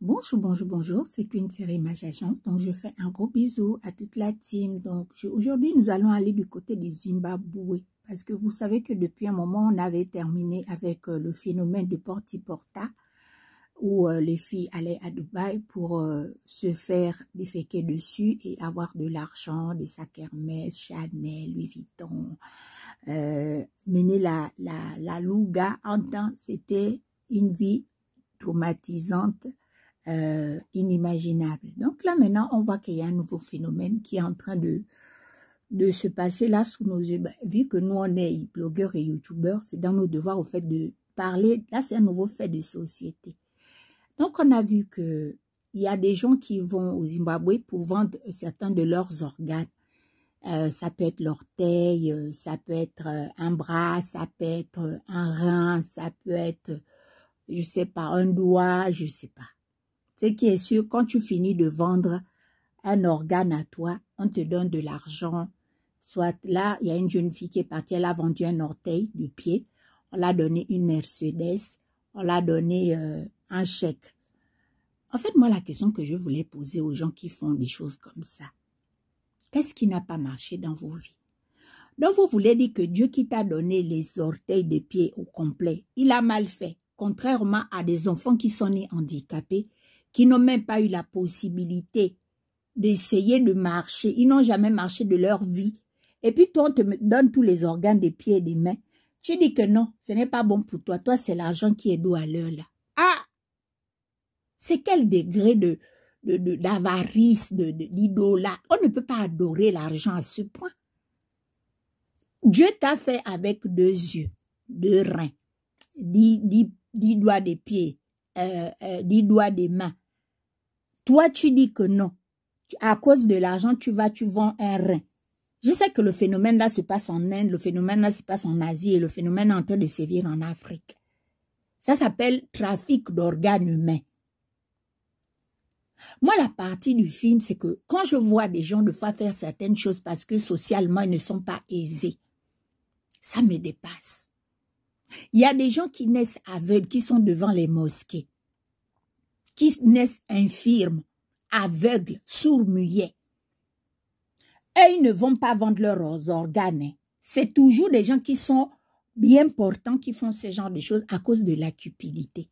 Bonjour, bonjour, bonjour, c'est Queen Série Image Agence, donc je fais un gros bisou à toute la team. Donc aujourd'hui, nous allons aller du côté du Zimbabwe, parce que vous savez que depuis un moment, on avait terminé avec le phénomène de Porti Porta, où les filles allaient à Dubaï pour se faire déféquer dessus et avoir de l'argent, des sacs Hermès, Chanel, Louis Vuitton, mener la louga en temps, c'était une vie traumatisante, inimaginable. Donc là maintenant on voit qu'il y a un nouveau phénomène qui est en train de se passer là sous nos yeux. Vu que nous on est blogueurs et youtubeurs, c'est dans nos devoirs au fait de parler. Là c'est un nouveau fait de société. Donc on a vu que il y a des gens qui vont au Zimbabwe pour vendre certains de leurs organes. Ça peut être l'orteil, ça peut être un bras, ça peut être un rein, ça peut être, je sais pas, un doigt, je sais pas. Ce qui est sûr, quand tu finis de vendre un organe à toi, on te donne de l'argent. Soit là, il y a une jeune fille qui est partie, elle a vendu un orteil du pied, on l'a donné une Mercedes, on l'a donné un chèque. En fait, moi, la question que je voulais poser aux gens qui font des choses comme ça, qu'est-ce qui n'a pas marché dans vos vies? Donc, vous voulez dire que Dieu qui t'a donné les orteils de pied au complet, il a mal fait, contrairement à des enfants qui sont nés handicapés, qui n'ont même pas eu la possibilité d'essayer de marcher. Ils n'ont jamais marché de leur vie. Et puis toi, on te donne tous les organes des pieds et des mains. Tu dis que non, ce n'est pas bon pour toi. Toi, c'est l'argent qui est doux à l'heure là. Ah! C'est quel degré d'avarice, d'idolâtre. On ne peut pas adorer l'argent à ce point. Dieu t'a fait avec 2 yeux, 2 reins, 10 doigts des pieds, 10 doigts des mains. Toi, tu dis que non. À cause de l'argent, tu vends un rein. Je sais que le phénomène là se passe en Inde, le phénomène là se passe en Asie et le phénomène est en train de sévir en Afrique. Ça s'appelle trafic d'organes humains. Moi, la partie du film, c'est que quand je vois des gens de fois faire certaines choses parce que socialement, ils ne sont pas aisés, ça me dépasse. Il y a des gens qui naissent aveugles, qui sont devant les mosquées, qui naissent infirmes, aveugles, sourds, muets. Et ils ne vont pas vendre leurs organes. C'est toujours des gens qui sont bien portants qui font ce genre de choses à cause de la cupidité.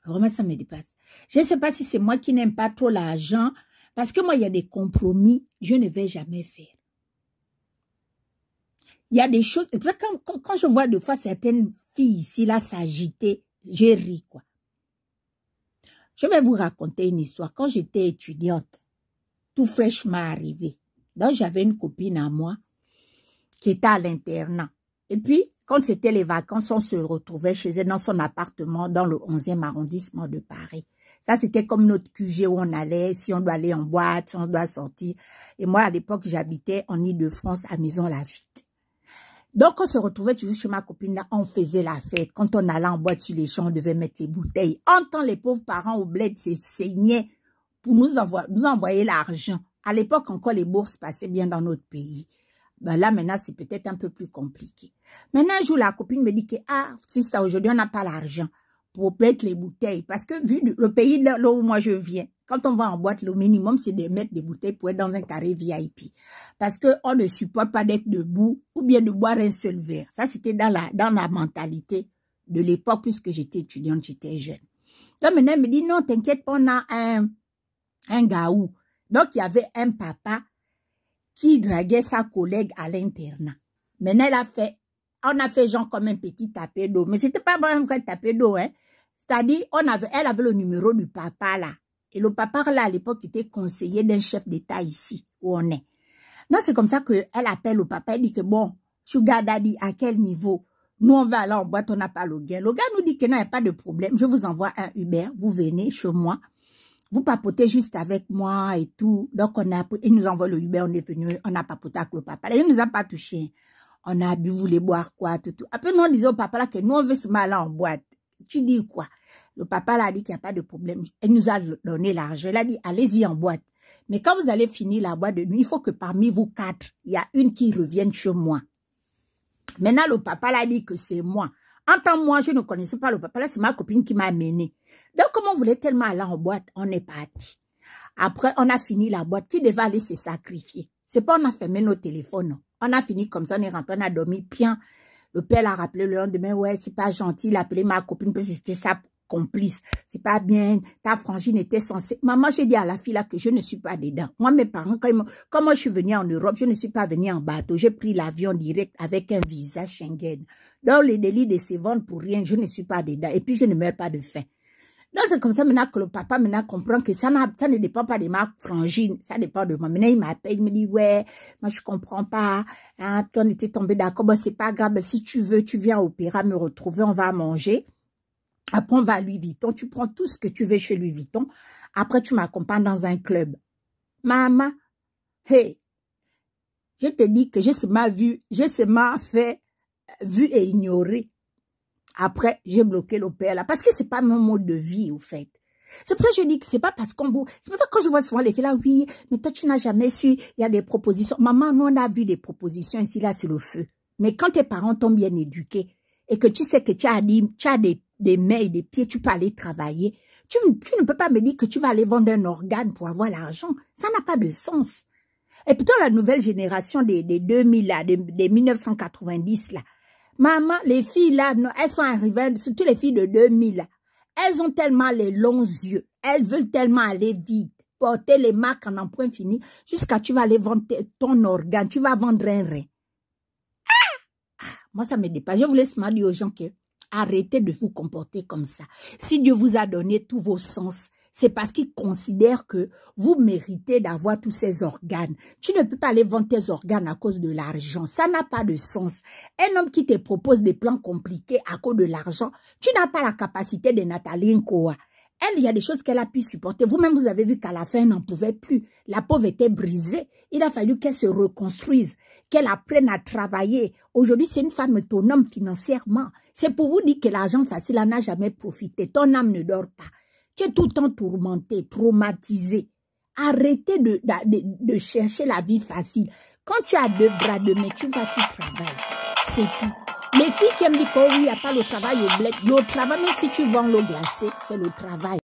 Vraiment, ça me dépasse. Je ne sais pas si c'est moi qui n'aime pas trop l'argent, parce que moi, il y a des compromis, je ne vais jamais faire. Il y a des choses, quand je vois de fois certaines filles ici, là, s'agiter, je ris, quoi. Je vais vous raconter une histoire. Quand j'étais étudiante, tout fraîchement arrivé, donc j'avais une copine à moi qui était à l'internat. Et puis, quand c'était les vacances, on se retrouvait chez elle dans son appartement dans le 11e arrondissement de Paris. Ça, c'était comme notre QG où on allait, si on doit aller en boîte, si on doit sortir. Et moi, à l'époque, j'habitais en Île-de-France à Maison-Lafitte. Donc, on se retrouvait toujours chez ma copine là, on faisait la fête. Quand on allait en boîte sur les champs, on devait mettre les bouteilles. En temps, les pauvres parents au bled se saignaient pour nous envoyer l'argent. À l'époque, encore, les bourses passaient bien dans notre pays. Ben là, maintenant, c'est peut-être un peu plus compliqué. Maintenant, un jour, la copine me dit que, c'est ça, aujourd'hui, on n'a pas l'argent pour mettre les bouteilles. Parce que, vu le pays là où moi je viens, quand on va en boîte, le minimum, c'est de mettre des bouteilles pour être dans un carré VIP. Parce qu'on ne supporte pas d'être debout ou bien de boire un seul verre. Ça, c'était dans la mentalité de l'époque, puisque j'étais étudiante, j'étais jeune. Donc, maintenant, elle me dit, non, t'inquiète pas, on a un gaou. Donc, il y avait un papa qui draguait sa collègue à l'internat. Maintenant, on a fait genre comme un petit tapé d'eau. Mais c'était pas un vrai tapé d'eau, hein. C'est-à-dire, elle avait le numéro du papa là. Et le papa là, à l'époque, était conseiller d'un chef d'État ici, où on est. Donc, c'est comme ça qu'elle appelle au papa. Elle dit que bon, Sugar Daddy, à quel niveau? Nous, on va aller en boîte, on n'a pas le gain. Le gars nous dit que non, il n'y a pas de problème. Je vous envoie un Uber. Vous venez chez moi. Vous papotez juste avec moi et tout. Donc, il nous envoie le Uber, on est venu, on a papoté avec le papa. Là, il ne nous a pas touché. On a bu, vous voulez boire quoi, tout. Après, nous, on disait au papa là que nous, on veut se mal en boîte. Tu dis quoi? Le papa là a dit qu'il n'y a pas de problème. Il nous a donné l'argent. Il a dit, allez-y en boîte. Mais quand vous allez finir la boîte de nuit, il faut que parmi vous 4, il y a une qui revienne chez moi. Maintenant, le papa là a dit que c'est moi. En tant que moi, je ne connaissais pas le papa. Là, c'est ma copine qui m'a amené. Donc, comme on voulait tellement aller en boîte, on est parti. Après, on a fini la boîte. Qui devait aller se sacrifier? C'est pas on a fermé nos téléphones, non. On a fini comme ça, on est rentré, on a dormi bien. Le père l'a rappelé le lendemain, ouais, c'est pas gentil, il a appelé ma copine parce que c'était sa complice. C'est pas bien, ta frangine était censée. Maman, j'ai dit à la fille là que je ne suis pas dedans. Moi, mes parents, quand moi je suis venue en Europe, je ne suis pas venue en bateau. J'ai pris l'avion direct avec un visa Schengen. Dans les délits de se vendre pour rien, je ne suis pas dedans. Et puis, je ne meurs pas de faim. Donc, c'est comme ça maintenant que le papa maintenant comprend que ça ne dépend pas de ma frangine, ça dépend de moi. Maintenant, il m'appelle, il me dit, ouais, moi, je comprends pas. Hein, on était tombé d'accord, bon, c'est pas grave. Si tu veux, tu viens à Opéra me retrouver, on va manger. Après, on va à Louis Vuitton. Tu prends tout ce que tu veux chez Louis Vuitton. Après, tu m'accompagnes dans un club. Maman, hey, je te dis que j'ai seulement fait, vu et ignoré. Après, j'ai bloqué l'opéra là. Parce que c'est pas mon mode de vie, au fait. C'est pour ça que je dis que c'est pas parce qu'on vous... C'est pour ça que quand je vois souvent les filles là, oui, mais toi, tu n'as jamais su, il y a des propositions. Maman, nous, on a vu des propositions ici, là, c'est le feu. Mais quand tes parents t'ont bien éduqué et que tu sais que tu as des mains et des pieds, tu peux aller travailler, tu ne peux pas me dire que tu vas aller vendre un organe pour avoir l'argent. Ça n'a pas de sens. Et plutôt la nouvelle génération des 2000 là, des 1990 là, maman, les filles là, elles sont arrivées, surtout les filles de 2000 là, elles ont tellement les longs yeux, elles veulent tellement aller vite, porter les marques en emprunt fini, jusqu'à tu vas aller vendre ton organe, tu vas vendre un rein. Moi, ça me dépasse. Je voulais seulement dire aux gens que arrêtez de vous comporter comme ça. Si Dieu vous a donné tous vos sens, c'est parce qu'il considère que vous méritez d'avoir tous ces organes. Tu ne peux pas aller vendre tes organes à cause de l'argent. Ça n'a pas de sens. Un homme qui te propose des plans compliqués à cause de l'argent, tu n'as pas la capacité de Nathalie Nkoa. Elle, il y a des choses qu'elle a pu supporter. Vous-même, vous avez vu qu'à la fin, elle n'en pouvait plus. La pauvre était brisée. Il a fallu qu'elle se reconstruise, qu'elle apprenne à travailler. Aujourd'hui, c'est une femme autonome financièrement. C'est pour vous dire que l'argent facile, elle n'a jamais profité. Ton âme ne dort pas. Tu es tout le temps tourmenté, traumatisé. Arrêtez de chercher la vie facile. Quand tu as 2 bras, 2 mains, tu vas, tu travailles. C'est tout. Les filles qui aiment dire qu'il n'y a pas le travail au bled. Le travail, même si tu vends l'eau glacée, c'est le travail.